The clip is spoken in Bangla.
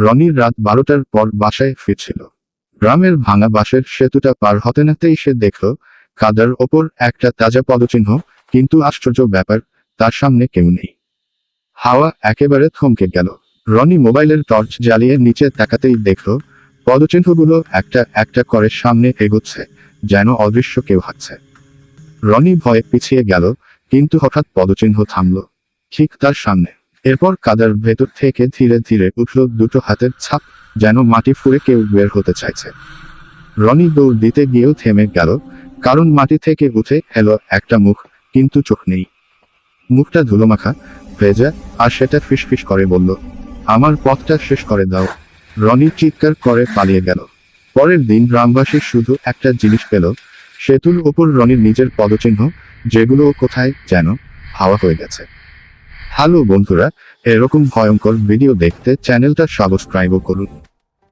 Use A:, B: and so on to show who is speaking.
A: রনি রাত 12টার পর বাসায় ফিরছিল। গ্রামের ভাঙা বাঁশের সেতুটা পার হতে নাতেই সে দেখল কাদার ওপর একটা তাজা পদচিহ্ন, কিন্তু আশ্চর্য ব্যাপার, তার সামনে কেউ নেই। হাওয়া একেবারে থমকে গেল। রনি মোবাইলের টর্চ জ্বালিয়ে নিচে তাকাতেই দেখল পদচিহ্নগুলো একটা একটা করে সামনে এগোচ্ছে, যেন অদৃশ্য কেউ হাঁটছে। রনি ভয়ে পিছিয়ে গেল, কিন্তু হঠাৎ পদচিহ্ন থামল ঠিক তার সামনে। এরপর কাদার ভেতর থেকে ধীরে ধীরে উঠল দুটো হাতের ছাপ, যেন মাটি ফুঁড়ে কেউ বের হতে চাইছে। রনি দৌড় দিতে গিয়েও থেমে গেল, কারণ মাটি থেকে উঠে এলো একটা মুখ, কিন্তু চোখ নেই। মুখটা ধুলোমাখা, ভেজা, আর সেটা ফিসফিস করে বলল, আমার পথটা শেষ করে দাও। রনি চিৎকার করে পালিয়ে গেল। পরের দিন গ্রামবাসী শুধু একটা জিনিস পেল, সেতুর ওপর রনির নিজের পদচিহ্ন, যেগুলো কোথায় যেন হাওয়া হয়ে গেছে। হ্যালো বন্ধুরা, এরকম ভয়ঙ্কর ভিডিও দেখতে চ্যানেলটা সাবস্ক্রাইবও করুন।